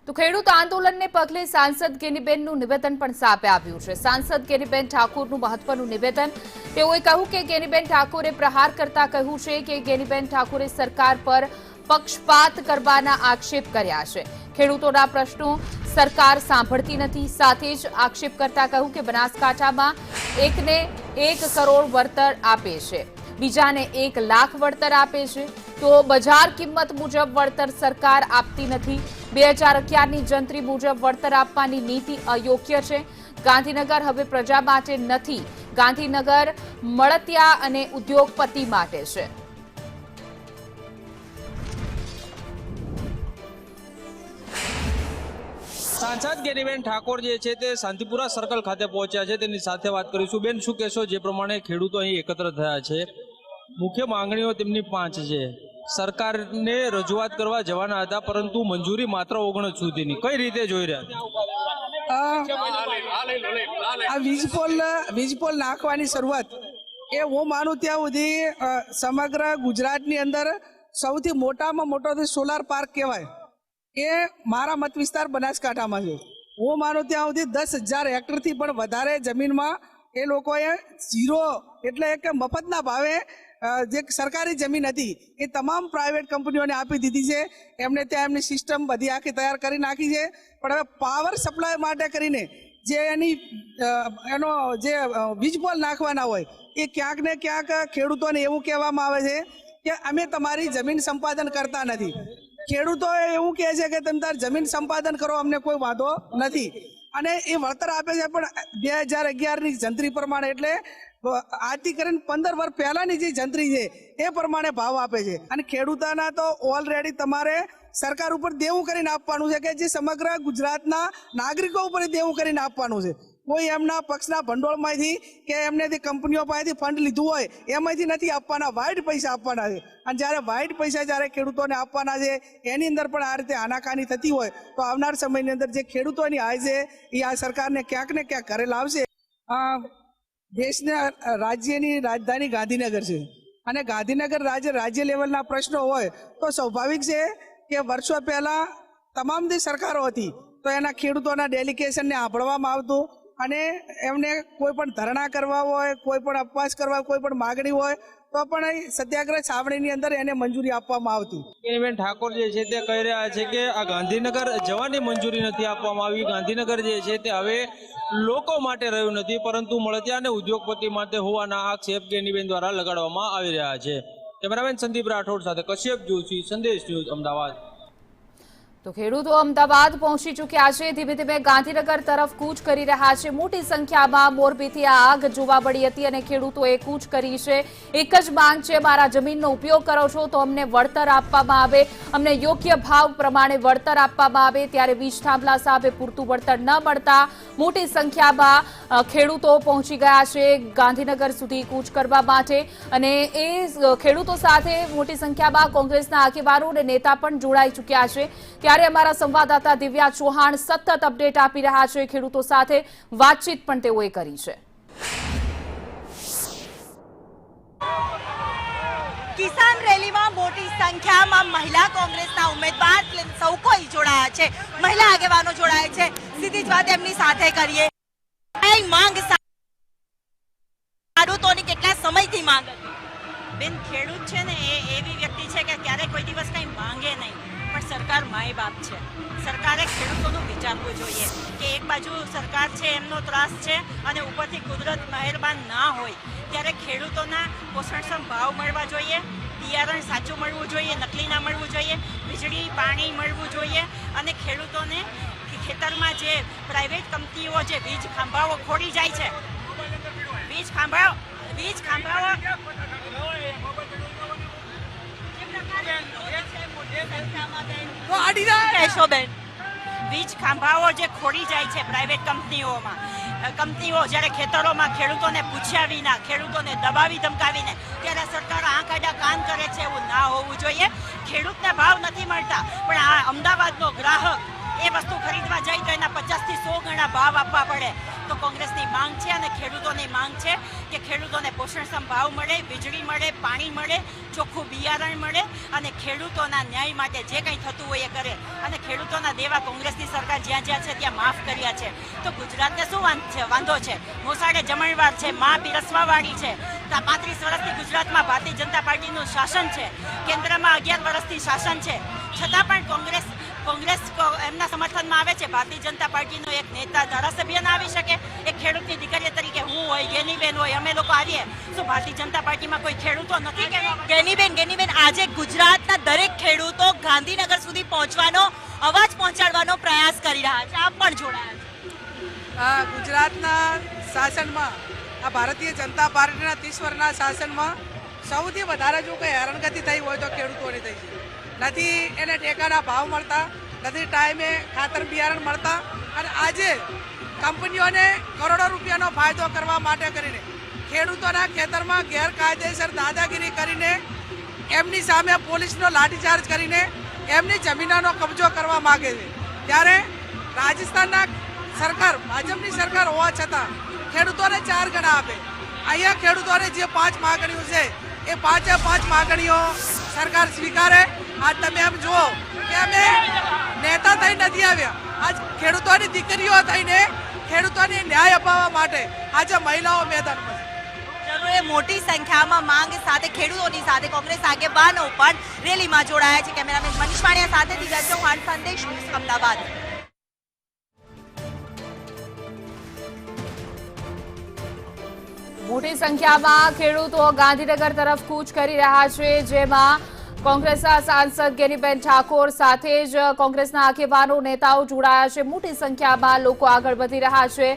તો ખેડૂત આંદોલનને પગલે સાંસદ ગેનીબેનનું નિવેદન પણ સામે આવ્યું છે। સાંસદ ગેનીબેન ઠાકોરનું મહત્વનું નિવેદન। તેઓએ કહ્યું કે ગેનીબેન ઠાકોરે પ્રહાર કરતા કહ્યું છે કે ગેનીબેન ઠાકોરે સરકાર પર પક્ષપાત કરવાના આક્ષેપ કર્યા છે। ખેડૂતોના પ્રશ્નો સરકાર સાંભળતી નથી। સાથે જ આક્ષેપ કરતા કહ્યું કે બનાસકાંઠામાં એકને 1 કરોડ વળતર આપે છે, બીજાને 1 લાખ વળતર આપે છે, તો બજાર કિંમત મુજબ વળતર સરકાર આપતી નથી। 2011ની જંત્રી મુજબ વળતર આપવાની નીતિ અયોગ્ય છે। ગાંધીનગર હવે પ્રજા માટે નથી, ગાંધીનગર મળતિયા અને ઉદ્યોગપતિ માટે છે। सांसद गेनीबेन ठाकोर जे छे ते शांतिपुरा सर्कल खाते पहुंच्या छे। तेनी साथे बात करीशुं। बेन, शुं कहेशो जे प्रमाणे खेडूतो અહીં એકત્ર થયા છે? મુખ્ય માંગણીઓ તેમની 5 છે। સરકારને રજૂઆત કરવા જવાના હતા, પરંતુ મંજૂરી માત્ર 19 સુધીની। કઈ રીતે જોઈ રહ્યા? આ વીજપોલ નાખવાની શરૂઆત એ હું માનું ત્યાં સુધી સમગ્ર ગુજરાતની અંદર સૌથી મોટામાં મોટો સોલાર પાર્ક કહેવાય એ મારા મત વિસ્તાર બનાસકાંઠામાં છે। હું માનું ત્યાં સુધી 10,000 હેક્ટરથી પણ વધારે જમીનમાં એ લોકોએ ઝીરો એટલે કે મફતના ભાવે જે સરકારી જમીન હતી એ તમામ પ્રાઇવેટ કંપનીઓને આપી દીધી છે। એમને ત્યાં એમની સિસ્ટમ બધી આખી તૈયાર કરી નાખી છે। પણ હવે પાવર સપ્લાય માટે કરીને જે એનો જે વીજપોલ નાખવાના હોય એ ક્યાંક ને ક્યાંક ખેડૂતોને એવું કહેવામાં આવે છે કે અમે તમારી જમીન સંપાદન કરતા નથી। ખેડૂતો એવું કહે છે કે તમે તાર જમીન સંપાદન કરો, અમને કોઈ વાંધો નથી, અને એ વળતર આપે છે। પણ 2011ની જંત્રી પ્રમાણે એટલે આજથી કરીને 15 વર્ષ પહેલાની જે જંત્રી છે એ પ્રમાણે ભાવ આપે છે। અને ખેડૂતોના તો ઓલરેડી તમારે સરકાર ઉપર દેવું કરીને આપવાનું છે કે જે સમગ્ર ગુજરાતના નાગરિકો ઉપર દેવું કરીને આપવાનું છે। કોઈ એમના પક્ષના ભંડોળમાંથી કે એમનેથી કંપનીઓ પાસેથી ફંડ લીધું હોય એમાંથી નથી આપવાના, વાઇટ પૈસા આપવાના છે। અને જ્યારે વાઇટ પૈસા જ્યારે ખેડૂતોને આપવાના છે એની અંદર પણ આ રીતે આનાકાની થતી હોય તો આવનાર સમયની અંદર જે ખેડૂતોની હાય છે એ આ સરકારને ક્યાંક ને ક્યાંક ઘરે લાવશે। દેશના રાજ્યની રાજધાની ગાંધીનગર છે, અને ગાંધીનગર રાજ્ય લેવલના પ્રશ્નો હોય તો સ્વાભાવિક છે કે વર્ષો પહેલા તમામ જે સરકારો હતી તો એના ખેડૂતોના ડેલિગેશનને સાંભળવામાં આવતું, અને એમને કોઈ પણ ધરણા કરવા હોય, કોઈ પણ ઉપવાસ કરવા, કોઈ પણ માગણી હોય તો પણ સત્યાગ્રહ છાવણીની અંદર એને મંજૂરી આપવામાં આવતી। ગેનીબેન ઠાકોર જે છે તે કહી રહ્યા છે કે આ ગાંધીનગર જવાની મંજૂરી નથી આપવામાં આવી। ગાંધીનગર જે છે તે હવે લોકો માટે રહ્યું નથી, પરંતુ મળતિયા અને ઉદ્યોગપતિ માટે હોવાના આક્ષેપ ગેનીબેન દ્વારા લગાડવામાં આવી રહ્યા છે। કેમેરામેન સંદીપ રાઠોડ સાથે કશ્યપ જોશી, સંદેશ ન્યૂઝ, અમદાવાદ। તો ખેડૂતો અમદાવાદ પહોંચી ચૂક્યા છે, ધીમે ધીમે ગાંધીનગર તરફ કૂચ કરી રહ્યા છે। મોટી સંખ્યામાં મોરબીથી આગ જોવા મળી હતી અને ખેડૂતોએ કૂચ કરી છે। એક જ માંગ છે, મારા જમીનનો ઉપયોગ કરો છો તો અમને વળતર આપવામાં આવે, અમને યોગ્ય ભાવ પ્રમાણે વળતર આપવામાં આવે। ત્યારે વીજ થાંભલા સામે પૂરતું વળતર ન મળતા મોટી સંખ્યામાં ખેડૂતો પહોંચી ગયા છે ગાંધીનગર સુધી કૂચ કરવા માટે, અને એ ખેડૂતો સાથે મોટી સંખ્યામાં કોંગ્રેસના આગેવાનો અને નેતા પણ જોડાઈ ચૂક્યા છે। ત્યારે અમારા સંવાદદાતા દિવ્યા ચૌહાણ સતત અપડેટ આપી રહ્યા છે। ખેડૂતો સાથે વાતચીત પણ તેઓએ કરી છે। કિસાન રેલીમાં મોટી સંખ્યામાં મહિલા કોંગ્રેસના ઉમેદવાર સૌ કોઈ જોડાયા છે, મહિલા આગેવાનો જોડાયા છે। સીધી જ વાત એમની સાથે કરીએ। માંગ ખેડૂતોની કેટલા સમયથી માંગ હતી? બેન, ખેડૂત છે ને એ એવી વ્યક્તિ છે કે ક્યારેય કોઈ દિવસ કંઈ માંગે નહીં, પણ સરકાર માય બાપ છે। સરકારે ખેડૂતોનું વિચારવું જોઈએ કે એક બાજુ સરકાર છે એમનો ત્રાસ છે અને ઉપરથી કુદરત મહેરબાન ના હોય ત્યારે ખેડૂતોના પોષણક્ષમ ભાવ મળવા જોઈએ, બિયારણ સાચું મળવું જોઈએ, નકલી ના મળવું જોઈએ, વીજળી પાણી મળવું જોઈએ, અને ખેડૂતોને ખેતરમાં જે પ્રાઇવેટ કંપનીઓ જે વીજ ખાંભાઓ ખોડી જાય છે, વીજ ખાંભાઓ વીજ ખાંભાઓ જે ખોડી જાય છે પ્રાઇવેટ કંપનીઓ જ્યારે ખેતરોમાં ખેડૂતોને પૂછ્યા વિના, ખેડૂતોને દબાવી ધમકાવીને ત્યારે સરકાર આંખ આડા કાન કરે છે, એવું ના હોવું જોઈએ। ખેડૂતને ભાવ નથી મળતા, પણ આ અમદાવાદનો ગ્રાહક એ વસ્તુ ખરીદવા જાય તો એના 50 થી 100 ગણા ભાવ આપવા પડે. તો કોંગ્રેસની માંગ છે અને ખેડૂતોની માંગ છે કે ખેડૂતોને પોષણક્ષમ ભાવ મળે, વીજળી મળે, પાણી મળે, ચોખ્ખું બિયારણ મળે અને ખેડૂતોના ન્યાય માટે જે કંઈ થતું હોય એ કરે. અને ખેડૂતોના દેવા કોંગ્રેસની સરકાર જ્યાં જ્યાં છે ત્યાં માફ કર્યા છે. તો ગુજરાતને શું વાંધો છે? મોસાળે જમણવાર છે, માં પીરસવાવાળી છે. 35 વર્ષથી ગુજરાતમાં ભારતીય જનતા પાર્ટીનું શાસન છે, કેન્દ્રમાં 11 વર્ષથી શાસન છે, છતાં પણ કોંગ્રેસ એમના સમર્થનમાં આવે છે. ભારતીય જનતા પાર્ટીનો એક નેતા ધારાસભ્ય ના આવી શકે? એક ખેડૂતની દીકરી તરીકે હું હોય, ગેનીબેન હોય, અમે લોકો આવીએ. શું ભારતીય જનતા પાર્ટીમાં કોઈ ખેડૂતો નથી? ગેનીબેન, આજે ગુજરાતના દરેક ખેડૂતો ગાંધીનગર સુધી પહોંચવાનો, અવાજ પહોંચાડવાનો પ્રયાસ કરી રહ્યા છે. આપ પણ જોડાયા છો. આ ગુજરાતના શાસનમાં, આ ભારતીય જનતા પાર્ટીના 30 વર્ષના શાસનમાં સૌથી વધારે જો કંઈ હેરાનગતિ થઈ હોય તો ખેડૂતોની થઈ છે. નથી એને ટેકાના ભાવ મળતા, નથી ટાઈમે ખાતર બિયારણ મળતા, અને આજે કંપનીઓને કરોડો રૂપિયાનો ફાયદો કરવા માટે કરીને ખેડૂતોના ખેતરમાં ગેરકાયદેસર દાદાગીરી કરીને એમની સામે પોલીસનો લાઠીચાર્જ કરીને એમની જમીનોનો કબજો કરવા માગે છે. ત્યારે રાજસ્થાનના સરકાર, ભાજપની સરકાર હોવા છતાં ખેડૂતોને 4 ગણા આપે. અહીંયા ખેડૂતોને જે 5 માગણીઓ છે એ 5 માગણીઓ સરકાર સ્વીકારે. આજ તમે એમ જુઓ કે અમે નેતા થઈ નથી આવ્યા, આજ ખેડૂતોની દીકરીઓ થઈને ખેડૂતોને ન્યાય અપાવવા માટે આજે મહિલાઓ મેદાનમાં છે. જરૂર એ મોટી સંખ્યામાં માંગ સાથે ખેડૂતોની સાથે કોંગ્રેસ આગેવાનો પણ રેલીમાં જોડાયા છે. કેમેરામેન મનીષ વાણિયા સાથે દિવ્યા ચૌહાણ, સંદેશ ન્યૂઝ, અમદાવાદ. મોટી સંખ્યામાં ખેડૂતો ગાંધીનગર તરફ કૂચ કરી રહ્યા છે, જેમાં કોંગ્રેસના સાંસદ ગેનીબેન ઠાકોર સાથે જ કોંગ્રેસના આગેવાનો, નેતાઓ જોડાયા છે. મોટી સંખ્યામાં લોકો આગળ વધી રહ્યા છે.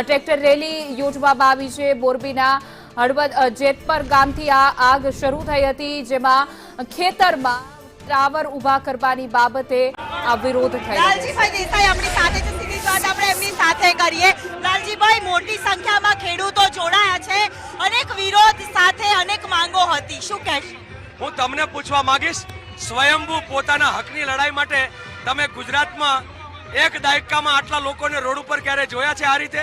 ટ્રેક્ટર રેલી યોજવામાં આવી છે. મોરબીના હળવદ જેતપર ગામથી આ આગ શરૂ થઈ હતી, જેમાં ખેતરમાં ટાવર ઊભા કરવાની બાબતે આ વિરોધ થઈ રહ્યો છે. લાલજીભાઈ દેસાઈ આપણી સાથે છે, સીધી વાત આપણે એમની સાથે કરીએ. લાલજીભાઈ, મોટી સંખ્યામાં ખેડૂતો જોડાયા છે, અનેક વિરોધ સાથે અનેક માંગો હતી, શું કહેશો? હું તમને પૂછવા માંગીશ, સ્વયંભૂ પોતાના હકની લડાઈ માટે તમે ગુજરાતમાં એક દાયકામાં આટલા લોકોને રોડ ઉપર ક્યારે જોયા છે આ રીતે?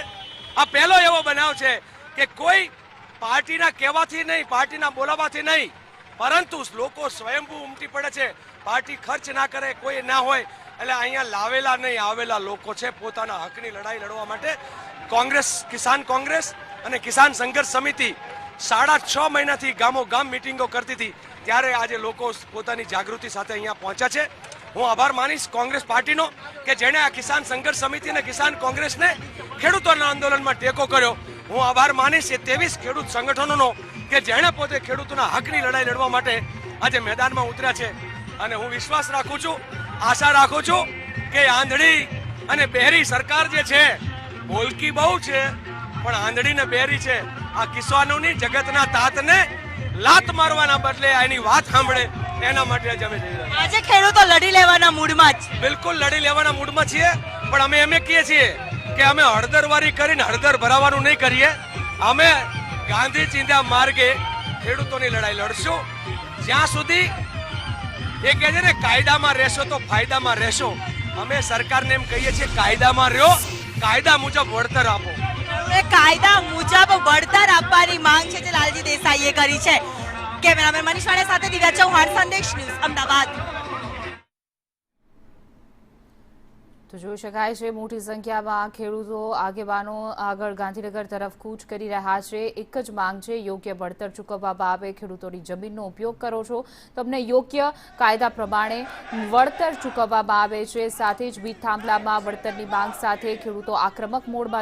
આ પહેલો એવો બનાવ છે કે કોઈ પાર્ટીના કહેવાથી નહીં, પાર્ટીના બોલાવાથી નહીં, પરંતુ લોકો સ્વયંભૂ ઉમટી પડે છે. પાર્ટી ખર્ચ ના કરે, કોઈ ના હોય, એટલે અહીંયા લાવેલા નહીં આવેલા લોકો છે પોતાના હકની લડાઈ લડવા માટે. કોંગ્રેસ, કિસાન કોંગ્રેસ અને કિસાન સંઘર્ષ સમિતિ 6.5 મહિનાથી ગામો ગામ મિટિંગો કરતી હતી, ત્યારે આજે લોકો પોતાની જાગૃતિ સાથે અહીંયા પહોંચ્યા છે. હું આભાર માનીશ કોંગ્રેસ પાર્ટીનો કે જેણે આ કિસાન સંઘર્ષ સમિતિ અને કિસાન કોંગ્રેસને ખેડૂતોના આંદોલનમાં ટેકો કર્યો. હું આભાર માનીશ એ 23 ખેડૂત સંગઠનોનો કે જેણે પોતે ખેડૂતોના હકની લડાઈ લડવા માટે આજે મેદાનમાં ઉતર્યા છે. અને હું વિશ્વાસ રાખું છું, આશા રાખું છું કે આંધળી અને બહેરી સરકાર જે છે, બોલકી બહુ છે પણ આંધળી ને બહેરી છે. આ કિસાનોની જગતના તાતને લાત મારવાના બદલે એની વાત સાંભળે, એના માટે જ અમે જઈ રહ્યા છીએ. આજે ખેડૂતો લડી લેવાના મૂડમાં જ. બિલકુલ લડી લેવાના મૂડમાં છીએ, પણ અમે એમ કહીએ છીએ કે અમે હળદરવારી કરીને હળદર ભરાવાનું નહીં કરીએ. અમે ગાંધી ચિંધ્યા માર્ગે ખેડૂતોની લડાઈ લડશું. જ્યાં સુધી એ કહે છે ને કાયદામાં રહેશો તો ફાયદામાં રહેશો, અમે સરકારને એમ કહીએ છીએ કાયદામાં રહ્યો, કાયદા મુજબ વળતર આપો. કાયદા મુજબ વળતર આપવાની માંગ છે જે લાલજી દેસાઈએ કરી છે. કેમેરામેન મનીષ વાણિયા સાથે દિવ્યા ચૌહાણ, સંદેશ ન્યૂઝ, અમદાવાદ. તો જોઈ શકાય છે મોટી સંખ્યામાં ખેડૂતો, આગેવાનો આગળ ગાંધીનગર તરફ કૂચ કરી રહ્યા છે. એક જ માંગ છે, યોગ્ય વળતર ચૂકવવામાં આવે. ખેડૂતોની જમીનનો ઉપયોગ કરો છો, તમને યોગ્ય કાયદા પ્રમાણે વળતર ચૂકવવામાં આવે છે. સાથે જ વીજ થાંભલામાં વળતરની માંગ સાથે ખેડૂતો આક્રમક મોડમાં